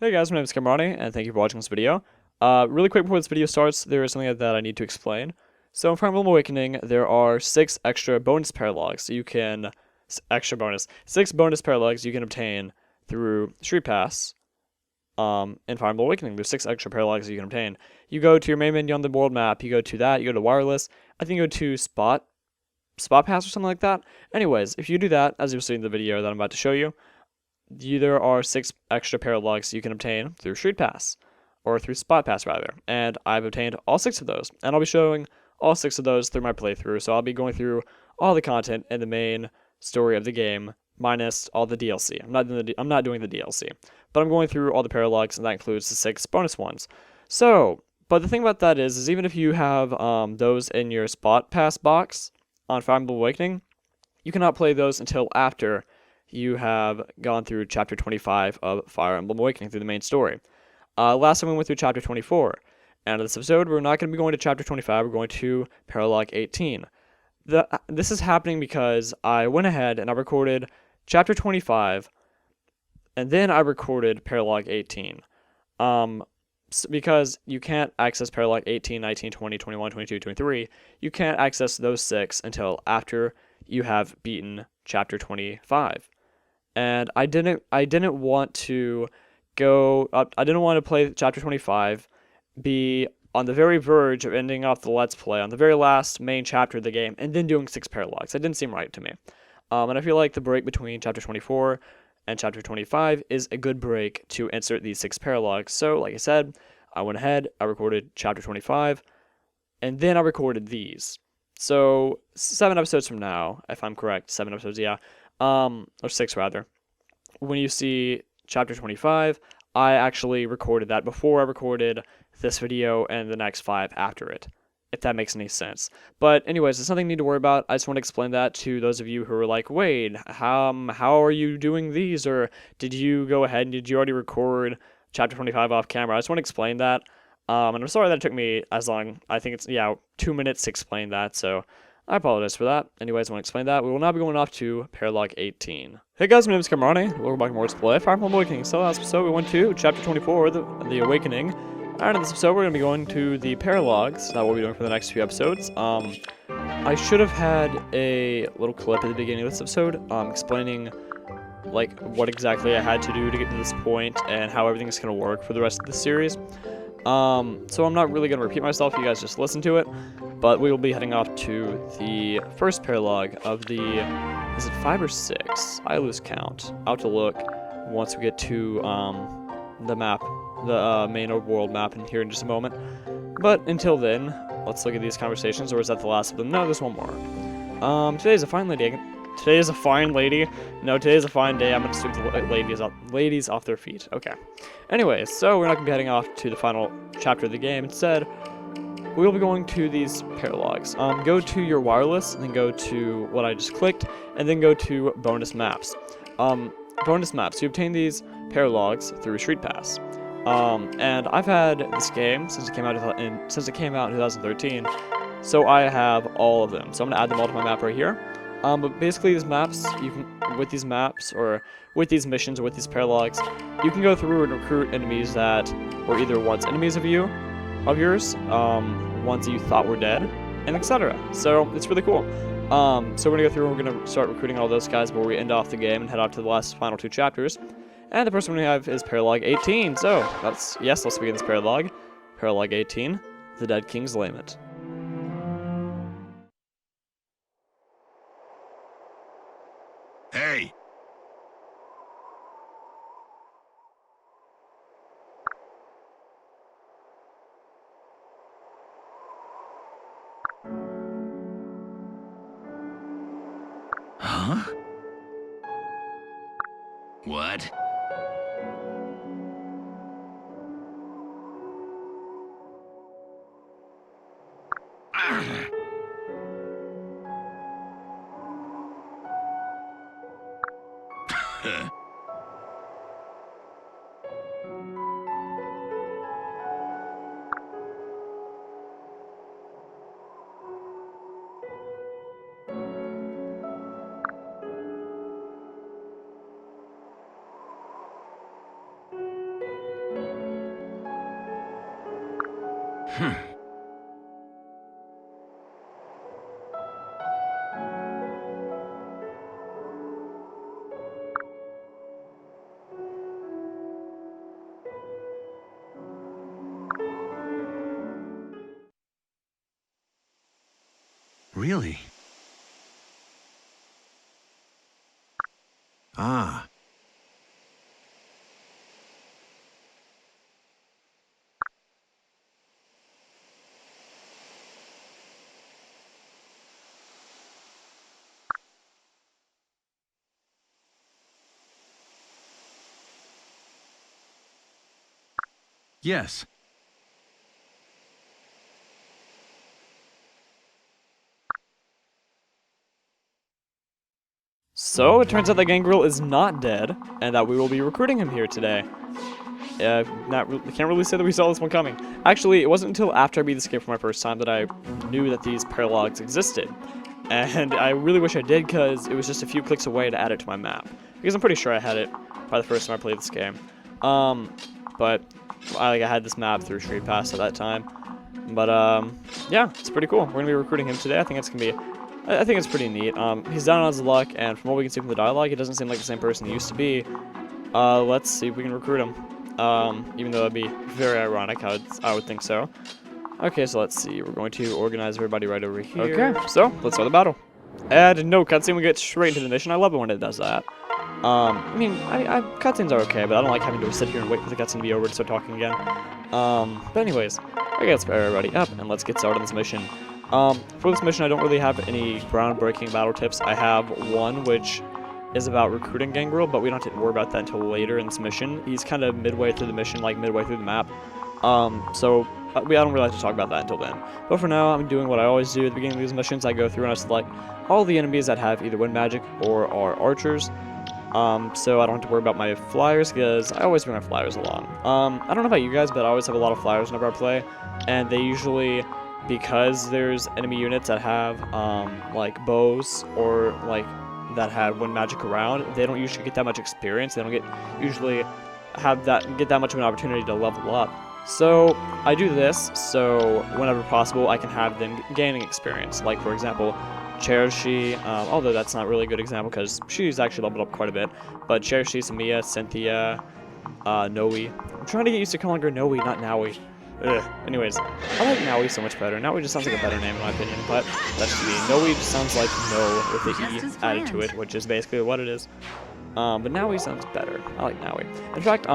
Hey guys, my name is Kamronni, and thank you for watching this video. Really quick before this video starts, there is something that I need to explain. So in Fire Emblem Awakening, there are 6 extra bonus paralogs you can, extra bonus, 6 bonus paralogs you can obtain through Street Pass. In Fire Emblem Awakening, there's 6 extra paralogs you can obtain. You go to your main menu on the world map, you go to that, you go to wireless, I think you go to spot pass or something like that. Anyways, if you do that, as you'll see in the video that I'm about to show you, there are 6 extra paralogs you can obtain through Street Pass, or through Spot Pass rather, and I've obtained all 6 of those, and I'll be showing all 6 of those through my playthrough, so I'll be going through all the content in the main story of the game, minus all the DLC. I'm not doing the DLC, but I'm going through all the paralogs, and that includes the 6 bonus ones. So, but the thing about that is even if you have those in your Spot Pass box on Fire Emblem Awakening, you cannot play those until after you have gone through Chapter 25 of Fire Emblem Awakening through the main story. Last time we went through Chapter 24, and in this episode we're not going to be going to Chapter 25, we're going to Paralogue 18. This is happening because I went ahead and I recorded Chapter 25, and then I recorded Paralogue 18. Because you can't access Paralogue 18, 19, 20, 21, 22, 23, you can't access those 6 until after you have beaten Chapter 25. And I didn't want to go up, I didn't want to play Chapter 25, be on the very verge of ending off the Let's Play on the very last main chapter of the game, and then doing 6 paralogs. That didn't seem right to me. And I feel like the break between Chapter 24 and Chapter 25 is a good break to insert these 6 paralogs. So, like I said, I went ahead, I recorded Chapter 25, and then I recorded these. So, 7 episodes from now, if I'm correct, 7 episodes, yeah, or 6 rather. When you see Chapter 25, I actually recorded that before I recorded this video and the next 5 after it, if that makes any sense. But anyways, it's nothing you need to worry about. I just want to explain that to those of you who are like, wait, how are you doing these? Or did you go ahead and did you already record Chapter 25 off camera? I just want to explain that. And I'm sorry that it took me as long. I think it's, 2 minutes to explain that, so I apologize for that. Anyways, I want to explain that. We will now be going off to Paralogue 18. Hey guys, my name is Kamronni. Welcome back to more Let's Play Fire Emblem Awakening. So last episode we went to Chapter 24, the Awakening. And in this episode we're going to be going to the Paralogues. That we'll be doing for the next few episodes. I should have had a little clip at the beginning of this episode explaining like what exactly I had to do to get to this point and how everything's going to work for the rest of the series. So I'm not really going to repeat myself, you guys just listen to it, but we will be heading off to the first paralogue of the, is it 5 or 6? I lose count. I'll have to look once we get to, the map, the, main world map in here in just a moment. But until then, let's look at these conversations, or is that the last of them? No, there's one more. Today's a fine lady. Today is a fine lady. No, today is a fine day. I'm gonna sweep the ladies off their feet. Okay. Anyways, so we're not gonna be heading off to the final chapter of the game. Instead, we will be going to these paralogs. Go to your wireless, and then go to what I just clicked, and then go to bonus maps. Bonus maps. You obtain these paralogs through Street Pass. And I've had this game since it came out in 2013, so I have all of them. So I'm gonna add them all to my map right here. But basically these maps, you can, with these maps, or with these missions, or with these paralogs, you can go through and recruit enemies that were either once enemies of yours, ones that you thought were dead, and etc. So, it's really cool. So we're gonna go through and we're gonna start recruiting all those guys before we end off the game and head off to the final 2 chapters. And the first one we have is Paralogue 18, so, let's begin this paralogue. Paralogue 18, The Dead King's Lament. Hey! Huh? What? Really? Ah. Yes. So it turns out that Gangrel is not dead, and that we will be recruiting him here today. Can't really say that we saw this one coming. Actually, it wasn't until after I beat this game for my first time that I knew that these paralogs existed. And I really wish I did, because it was just a few clicks away to add it to my map. Because I'm pretty sure I had it by the first time I played this game. But I had this map through Street Pass at that time. But yeah, it's pretty cool. We're gonna be recruiting him today. I think it's pretty neat. He's down on his luck, and from what we can see from the dialogue, he doesn't seem like the same person he used to be. Let's see if we can recruit him. Even though that'd be very ironic, I would think so. Okay, so let's see. We're going to organize everybody right over here. Okay, so let's start the battle. And no cutscene, we get straight into the mission. I love it when it does that. I mean, cutscenes are okay, but I don't like having to sit here and wait for the cutscene to be over to start talking again. But anyways, okay, let's pair everybody up, and let's get started on this mission. For this mission, I don't really have any groundbreaking battle tips. I have one, which is about recruiting Gangrel, but we don't have to worry about that until later in this mission. He's kind of midway through the mission, like midway through the map. So I don't really have to talk about that until then. But for now, I'm doing what I always do at the beginning of these missions. I go through and I select all the enemies that have either wind magic or are archers. So I don't have to worry about my flyers, because I always bring my flyers along. I don't know about you guys, but I always have a lot of flyers whenever I play, and they usually, because there's enemy units that have, like bows or like that have wind magic around, they don't usually get that much experience. They don't get that much of an opportunity to level up. So I do this so whenever possible I can have them gaining experience. Like for example, Chershi, although that's not really a good example because she's actually leveled up quite a bit. But Chershi, Samia, Cynthia, Noe. I'm trying to get used to calling her Noe, not Naui. Ugh. Anyways, I like Naui so much better. Naui just sounds like a better name in my opinion, but that's just me. Noe just sounds like no with the E added to it, which is basically what it is. But Naui sounds better. I like Naui. In fact,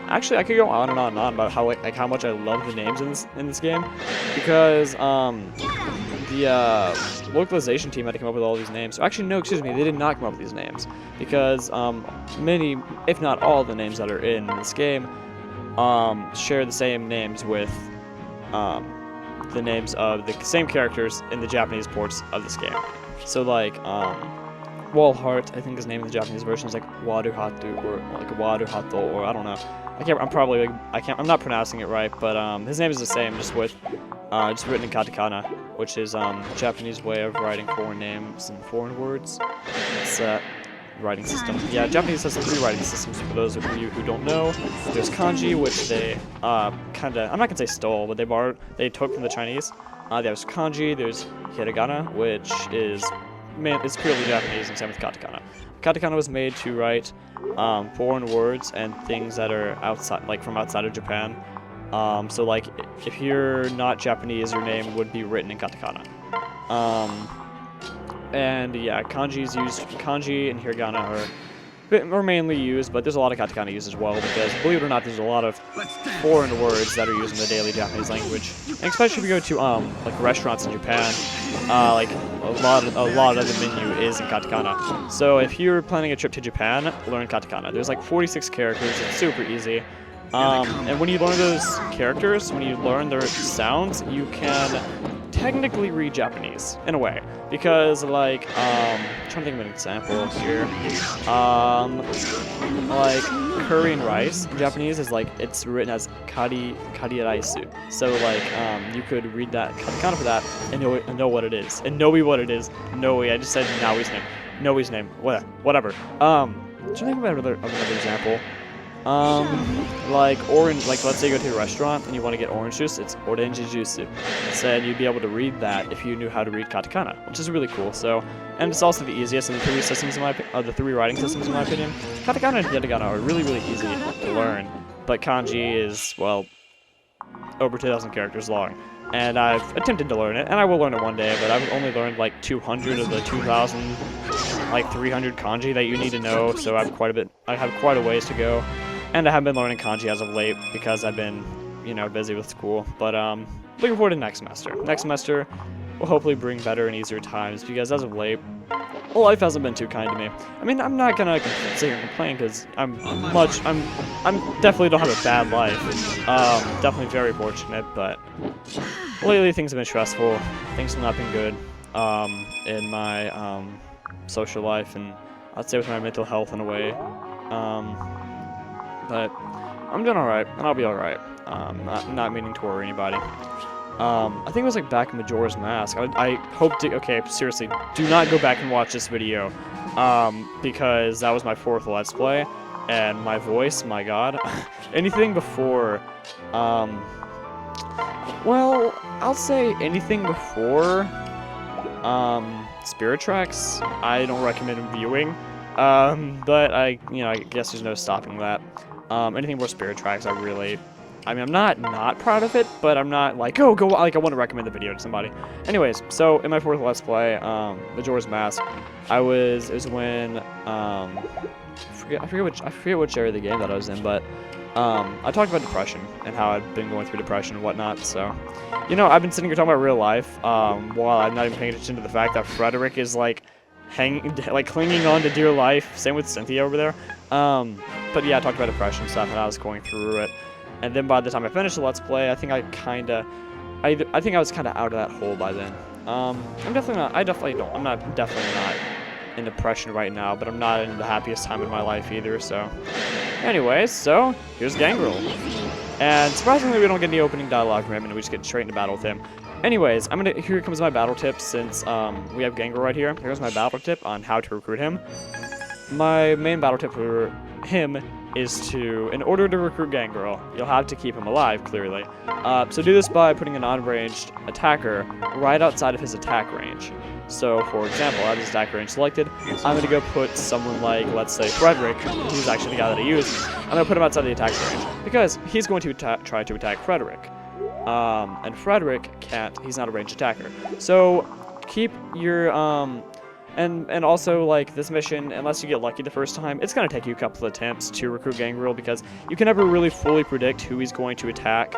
actually I could go on and on and on about how much I love the names in this game, because the localization team had to come up with all these names. So actually, no, excuse me, they did not come up with these names, because many, if not all, the names that are in this game share the same names with the names of the same characters in the Japanese ports of this game. So like Walhart, I think his name in the Japanese version is like Waruhatu or like Waruhato, or I don't know. I'm not pronouncing it right, but his name is the same, just written in katakana, which is Japanese way of writing foreign names and foreign words. It's writing system. Yeah, Japanese has 3 writing systems for those of you who don't know. There's kanji, which they kinda, I'm not gonna say stole, but they took from the Chinese. There's kanji, there's hiragana, which is it's purely Japanese, and same with katakana. Katakana was made to write foreign words and things that are outside, like from outside of Japan. So like if you're not Japanese, your name would be written in katakana. And yeah, kanji and hiragana are mainly used, but there's a lot of katakana used as well, because believe it or not, there's a lot of foreign words that are used in the daily Japanese language. And especially if you go to like restaurants in Japan, like a lot of the menu is in katakana. So if you're planning a trip to Japan, learn katakana. There's like 46 characters. It's super easy. And when you learn those characters, when you learn their sounds, you can technically read Japanese in a way, because like I'm trying to think of an example here. Like curry and rice in Japanese is like, it's written as kari raisu. So like you could read that katakana for that and know what it is, and know what it is. Noe, I just said Naui's name. Noe's name. Whatever. I'm trying to think about another example. Like orange, like let's say you go to a restaurant and you want to get orange juice, it's orange juice. Said you'd be able to read that if you knew how to read katakana, which is really cool. So, and it's also the easiest of the three systems in the three writing systems in my opinion. Katakana and hiragana are really easy to learn, but kanji is, well, over 2,000 characters long. And I've attempted to learn it, and I will learn it one day, but I've only learned like 200 of the 2,000, like 300 kanji that you need to know, so I have quite a ways to go. And I have been learning kanji as of late because I've been, you know, busy with school. But looking forward to next semester. Next semester will hopefully bring better and easier times because as of late, life hasn't been too kind to me. I mean, I'm not gonna sit here and complain because I'm definitely don't have a bad life. Definitely very fortunate, but lately things have been stressful. Things have not been good in my social life, and I'd say with my mental health in a way. But I'm doing alright, and I'll be alright. Not meaning to worry anybody. I think it was like back in Majora's Mask. I hope to, okay, seriously, do not go back and watch this video, because that was my 4th Let's Play, and my voice, my god. Anything before, well, I'll say anything before, Spirit Tracks, I don't recommend viewing, but I guess there's no stopping that. Anything more Spirit Tracks, I mean, I'm not proud of it, but I'm not like, oh, go, like, I want to recommend the video to somebody. Anyways, so in my 4th Let's Play, Majora's Mask, it was when, I forget which area of the game that I was in, but, I talked about depression and how I've been going through depression and whatnot, so, you know, I've been sitting here talking about real life, while I'm not even paying attention to the fact that Frederick is, like, clinging on to dear life, same with Cynthia over there, but yeah, I talked about depression stuff, and I was going through it. And then by the time I finished the Let's Play, I think I was kinda out of that hole by then. I'm definitely not in depression right now, but I'm not in the happiest time in my life either, so. Anyways, so, here's Gangrel. And surprisingly, we don't get any opening dialogue from him, and we just get straight into battle with him. Anyways, here comes my battle tip since, we have Gangrel right here. Here's my battle tip on how to recruit him. My main battle tip for him is to, in order to recruit Gangrel, you'll have to keep him alive, clearly. So do this by putting a non-ranged attacker right outside of his attack range. So, for example, I have his attack range selected. I'm going to go put someone like, let's say, Frederick, who's actually the guy that I use. I'm going to put him outside the attack range, because he's going to try to attack Frederick. And Frederick can't, he's not a ranged attacker. So, keep your, and also, like, this mission, unless you get lucky the first time, it's going to take you a couple of attempts to recruit Gangrel, because you can never really fully predict who he's going to attack.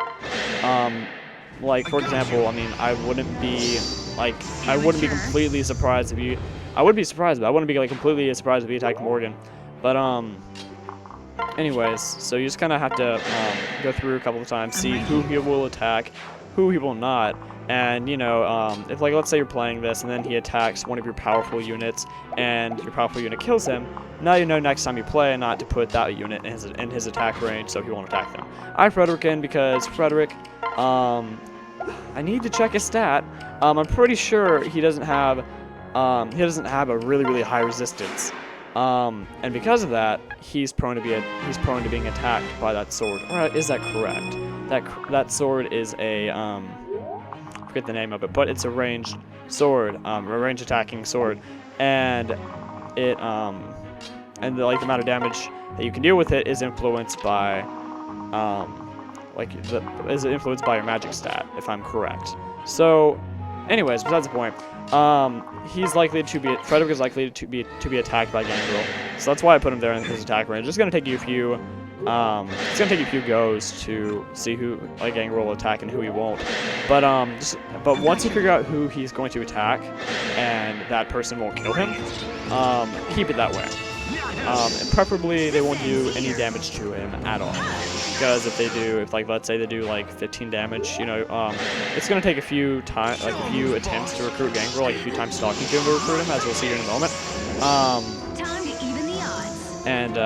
Like, for example, I mean, I wouldn't be completely surprised if he, I would be surprised, but I wouldn't be, like, completely surprised if he attacked Morgan. But, anyways, so you just kind of have to, go through a couple of times, see who he will attack, who he will not. And, you know, if, like, let's say you're playing this, and then he attacks one of your powerful units, and your powerful unit kills him, now you know next time you play not to put that unit in his attack range, so he won't attack them. I have Frederick in because Frederick, I need to check his stat. I'm pretty sure he doesn't have a really high resistance. And because of that, he's prone to being attacked by that sword. Or is that correct? That sword is a, I forget the name of it, but it's a ranged sword, a ranged attacking sword, and it, and the amount of damage that you can deal with it is influenced by, is influenced by your magic stat, if I'm correct. So, anyways, besides the point, Frederick is likely to be attacked by Gangrel, so that's why I put him there in his attack range. It's gonna take you a few. It's gonna take you a few goes to see who Gangrel will attack and who he won't. But once you figure out who he's going to attack, and that person won't kill him, keep it that way. And preferably they won't do any damage to him at all. Because if they do, let's say they do 15 damage, you know, it's gonna take a few attempts to recruit Gangrel, a few times talking to him to recruit him, as we'll see here in a moment. Time to even the odds. And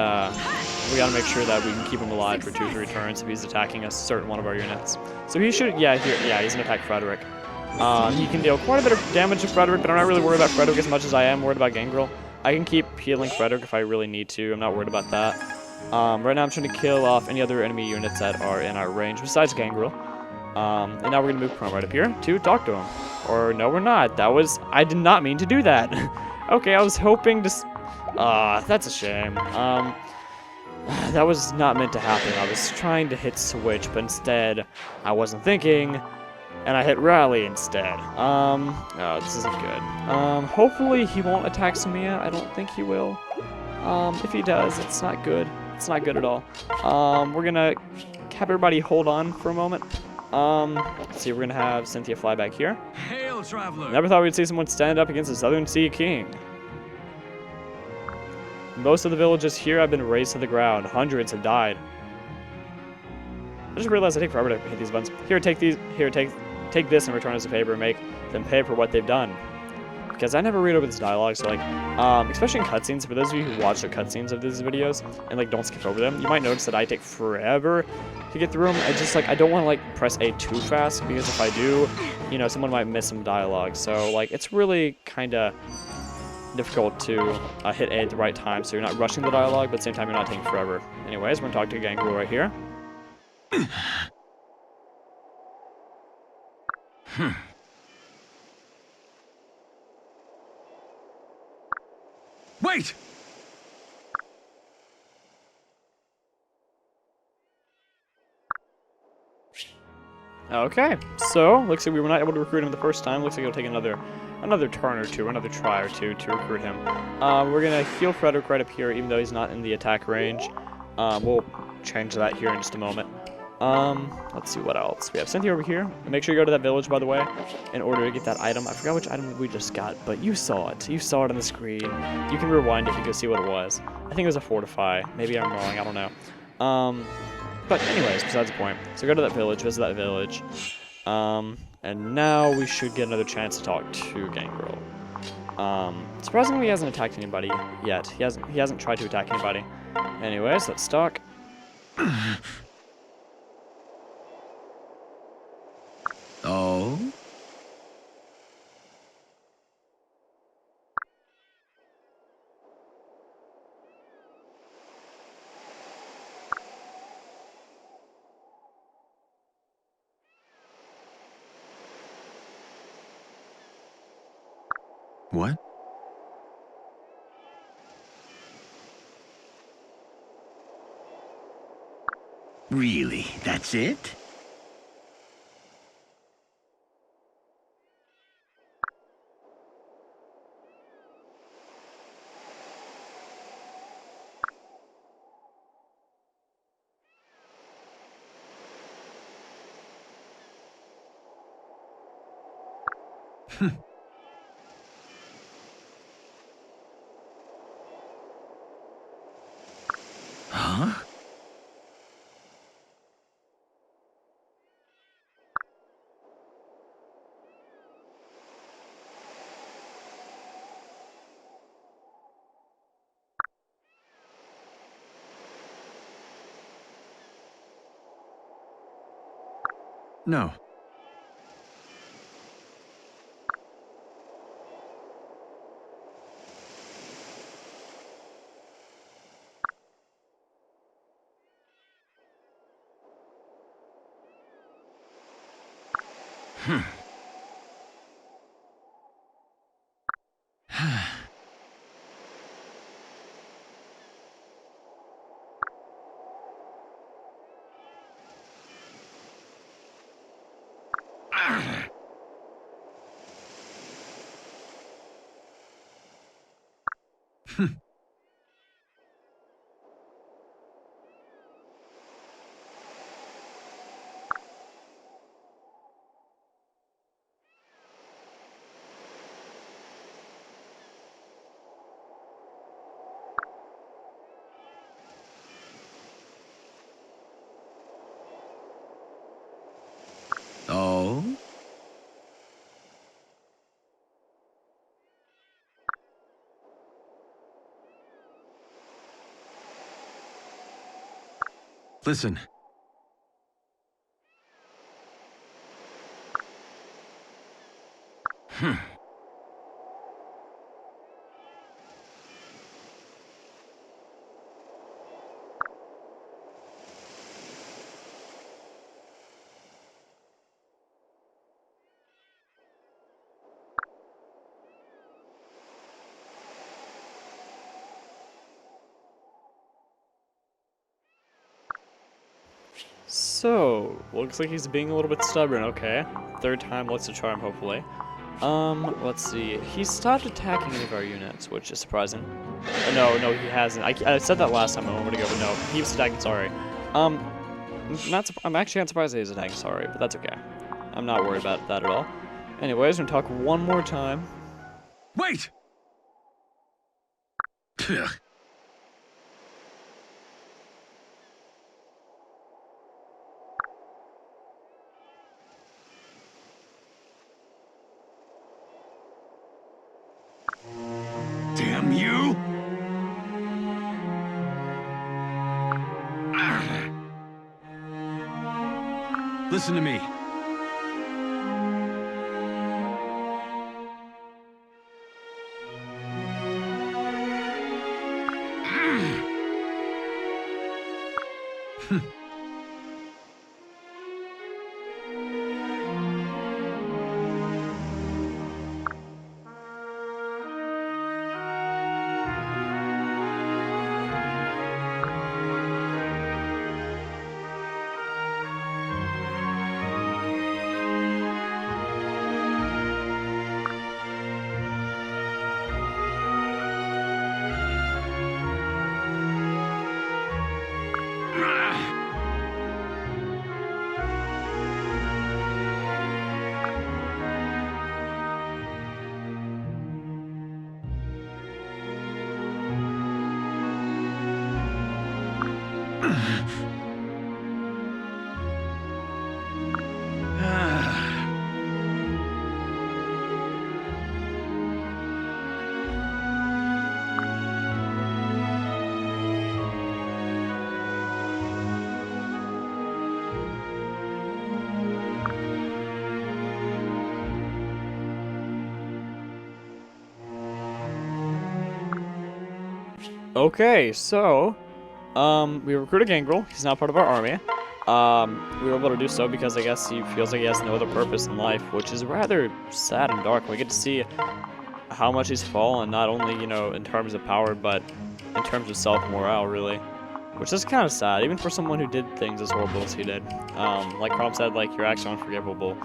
we gotta make sure that we can keep him alive for 2-3 turns if he's attacking a certain one of our units. So he should, he's gonna attack Frederick. He can deal quite a bit of damage to Frederick, but I'm not really worried about Frederick as much as I am worried about Gangrel. I can keep healing Frederick if I really need to. I'm not worried about that. Right now I'm trying to kill off any other enemy units that are in our range besides Gangrel. And now we're gonna move Chrome right up here to talk to him. Or no, we're not. I did not mean to do that. Okay, I was hoping to. That's a shame. That was not meant to happen. I was trying to hit switch, but instead I wasn't thinking, and I hit rally instead. Oh, this isn't good. Hopefully he won't attack Samia. I don't think he will. If he does, it's not good. It's not good at all. We're gonna have everybody hold on for a moment. Let's see, we're gonna have Cynthia fly back here. Hail, traveler! Never thought we'd see someone stand up against the Southron Sea King. Most of the villages here have been razed to the ground. Hundreds have died. I just realized I take forever to hit these buttons. Here, take these. Here, take this and return as a favor and make them pay for what they've done. Because I never read over this dialogue, so like, especially in cutscenes, for those of you who watch the cutscenes of these videos and like don't skip over them, you might notice that I take forever to get through them. I just like, I don't want to like press A too fast, because if I do, you know, someone might miss some dialogue. So like, it's really kind of difficult to hit A at the right time, so you're not rushing the dialogue, but at the same time you're not taking forever. Anyways, we're gonna talk to Gangrel right here. Wait! Okay, so looks like we were not able to recruit him the first time. Looks like it'll take another turn or two, another try or two to recruit him. We're gonna heal Frederick right up here, even though he's not in the attack range. We'll change that here in just a moment. Let's see what else. We have Cynthia over here. Make sure you go to that village, by the way, in order to get that item. I forgot which item we just got, but you saw it. You saw it on the screen. You can rewind it to go see what it was. I think it was a fortify. Maybe I'm wrong. I don't know. But anyways, besides the point. So go to that village, visit that village. And now we should get another chance to talk to Gangrel. Surprisingly, he hasn't attacked anybody yet. He hasn't tried to attack anybody. Anyways, let's talk. Oh? What? Really? That's it? Huh? No. Oh? Listen. So, looks like he's being a little bit stubborn, okay. Third time looks the charm, hopefully. Let's see. He stopped attacking any of our units, which is surprising. No, he hasn't. I said that last time a moment ago, but no, he was attacking Sorry. I'm actually not surprised that he's attacking Sorry, but that's okay. I'm not worried about that at all. Anyways, we're gonna talk one more time. Wait! Pugh. Damn you! Listen to me. Okay, so, we recruited Gangrel. He's now part of our army. We were able to do so because I guess he feels like he has no other purpose in life, which is rather sad and dark. We get to see how much he's fallen, not only, you know, in terms of power, but in terms of self-morale, really. Which is kind of sad, even for someone who did things as horrible as he did. Like Crom said, like, you're actually unforgivable.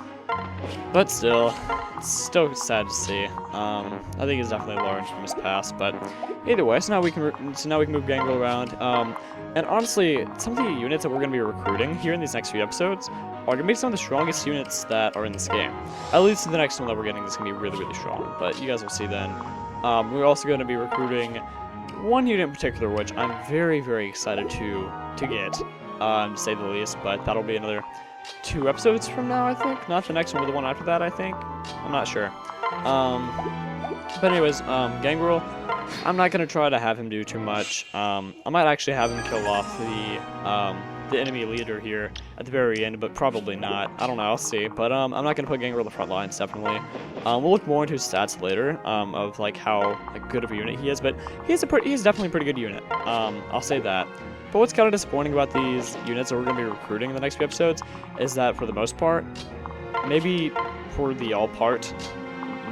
But still, it's still sad to see. I think he's definitely learned from his past, but either way, so now we can move Gangrel around. And honestly, some of the units that we're going to be recruiting here in these next few episodes are going to be some of the strongest units that are in this game. At least the next one that we're getting is going to be really, really strong, but you guys will see then. We're also going to be recruiting one unit in particular, which I'm very, very excited to get, to say the least, but that'll be another 2 episodes from now, I think. Not the next one, but the one after that, I think. I'm not sure. But anyways, Gangrel, I'm not going to try to have him do too much. I might actually have him kill off the enemy leader here at the very end, but probably not. I don't know, I'll see. But I'm not going to put Gangrel on the front lines, definitely. We'll look more into his stats later, of like how good of a unit he is, but he's definitely a pretty good unit. I'll say that. But what's kind of disappointing about these units that we're going to be recruiting in the next few episodes is that for the most part, maybe for the all part,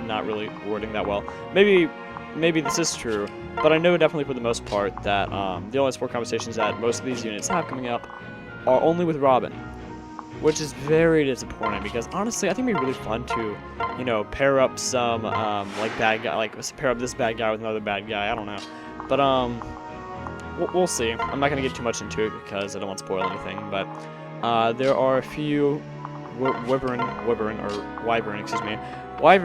not really wording that well, maybe this is true, but I know definitely for the most part that the only sport conversations that most of these units have coming up are only with Robin, which is very disappointing because honestly I think it'd be really fun to, you know, pair up some like bad guy, like pair up this bad guy with another bad guy. I don't know, but we'll see. I'm not gonna get too much into it because I don't want to spoil anything, but there are a few wyvern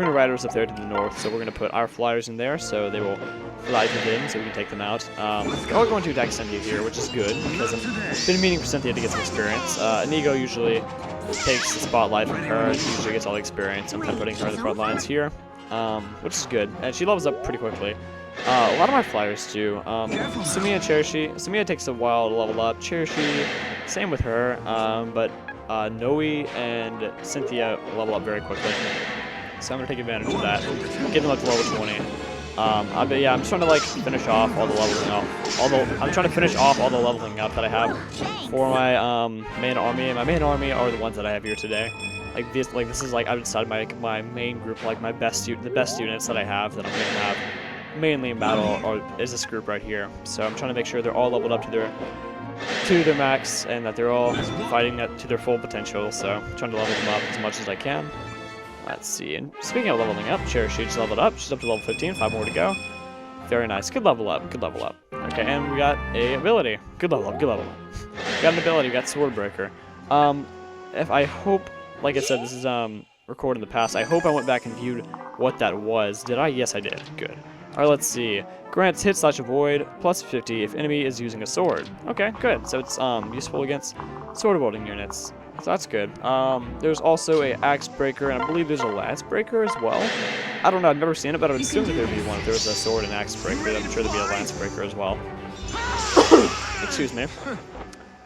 riders up there to the north, so we're going to put our flyers in there so they will fly to them so we can take them out. We're going to attack Cynthia here, which is good because I've been meaning for Cynthia to get some experience. Inigo usually takes the spotlight from her, she usually gets all the experience. I'm kind of putting her in the front lines here, which is good, and she levels up pretty quickly. A lot of my flyers do. Sumia and Cherishi. Sumia takes a while to level up. Cherishi, same with her, but Noe and Cynthia level up very quickly. So I'm going to take advantage of that. Get them up to level 20. But yeah, I'm just trying to like finish off all the leveling up. I'm trying to finish off all the leveling up that I have for my main army. And my main army are the ones that I have here today. This is like I've decided my main group, like the best units that I have that I'm going to have mainly in battle is this group right here. So I'm trying to make sure they're all leveled up to their to their max and that they're all fighting to their full potential. So trying to level them up as much as I can. Let's see. And speaking of leveling up, Cherry just leveled up. She's up to level 15. 5 more to go. Very nice. Good level up. Good level up. Okay, and we got a ability. Good level up. Good level up. We got an ability. We got Sword Breaker. If I hope, like I said, this is recorded in the past. I hope I went back and viewed what that was. Did I? Yes, I did. Good. Alright, let's see. Grants hit / avoid plus 50 if enemy is using a sword. Okay, good. So it's useful against sword wielding units. So that's good. There's also a axe breaker, and I believe there's a lance breaker as well. I don't know. I've never seen it, but I would assume that there'd be one if there was a sword and axe breaker. I'm sure there'd be a lance breaker as well. Excuse me.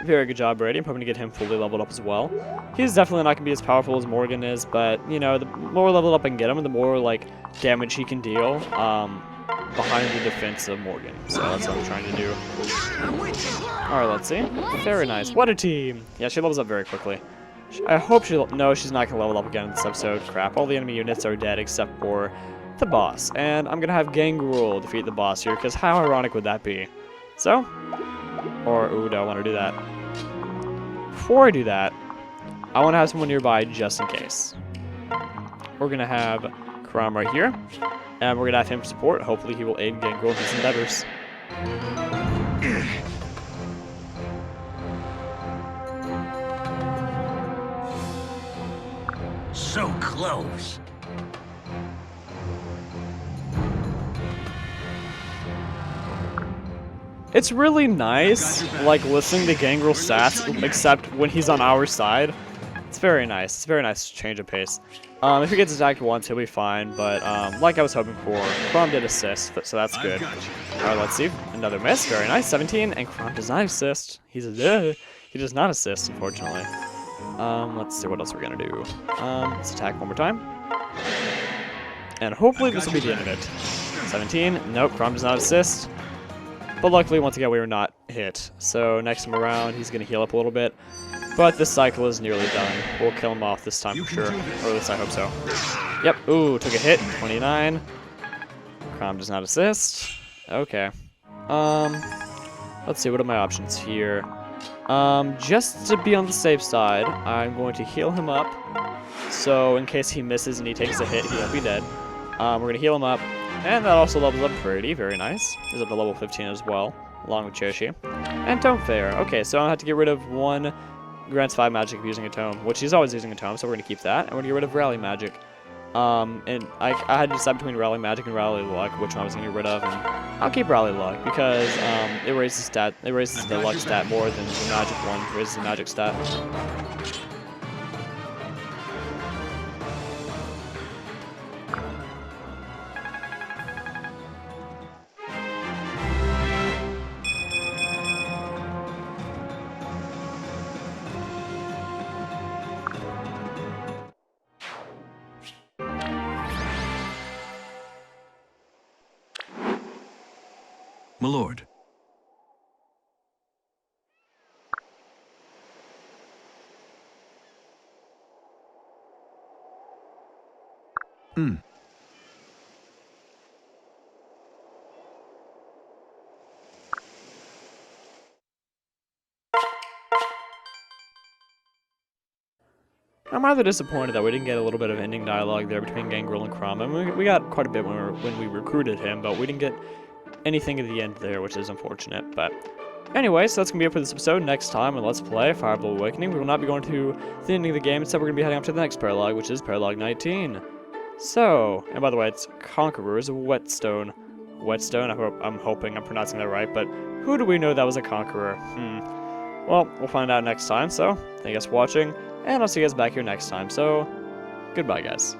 Very good job, Brady. I'm hoping to get him fully leveled up as well. He's definitely not going to be as powerful as Morgan is, but, you know, the more leveled up I can get him, the more, like, damage he can deal behind the defense of Morgan. So that's what I'm trying to do. Alright, let's see. Very nice. What a team! Yeah, she levels up very quickly. I hope she'll... No, she's not going to level up again in this episode. Crap. All the enemy units are dead except for the boss. And I'm going to have Gangrel defeat the boss here, because how ironic would that be? So... Or, ooh, do I want to do that? Before I do that, I want to have someone nearby just in case. We're going to have Kram right here, and we're going to have him support. Hopefully he will aid Gangrel in his endeavors. So close. It's really nice, like, listening to Gangrel's stats, except when he's on our side. It's very nice. It's a very nice change of pace. If he gets attacked once, he'll be fine, but, like I was hoping for, Kram did assist, so that's good. Alright, let's see. Another miss. Very nice. 17, and Kram does not assist. He does not assist, unfortunately. Let's see what else we're gonna do. Let's attack one more time. And hopefully this will be the end of it. 17. Nope, Kram does not assist. But luckily, once again, we were not hit. So next time around, he's going to heal up a little bit. But this cycle is nearly done. We'll kill him off this time for sure. Or at least I hope so. Yep. Ooh, took a hit. 29. Kram does not assist. Okay. Let's see. What are my options here? Just to be on the safe side, I'm going to heal him up. So in case he misses and he takes a hit, he won't be dead. We're going to heal him up. And that also levels up Pretty, very nice. He's up to level 15 as well, along with Cherry. And Tome Fair. Okay, so I have to get rid of one grants 5 magic using a tome, which he's always using a tome, so we're going to keep that. And we're going to get rid of Rally Magic. And I had to decide between Rally Magic and Rally Luck, which one I was going to get rid of. And I'll keep Rally Luck because it raises the luck stat more than the magic one raises the magic stat. My lord. I'm rather disappointed that we didn't get a little bit of ending dialogue there between Gangrel and Kram. I mean, we got quite a bit when we recruited him, but we didn't get anything at the end there, which is unfortunate. But anyway, so that's going to be it for this episode. Next time on Let's Play Fire Emblem Awakening, we will not be going to the ending of the game. Instead, we're going to be heading up to the next Paralogue, which is Paralogue 19. So, and by the way, it's Conqueror's Whetstone. Whetstone, I'm hoping I'm pronouncing that right, but who do we know that was a Conqueror? Well, we'll find out next time, so thank you guys for watching, and I'll see you guys back here next time. So, goodbye, guys.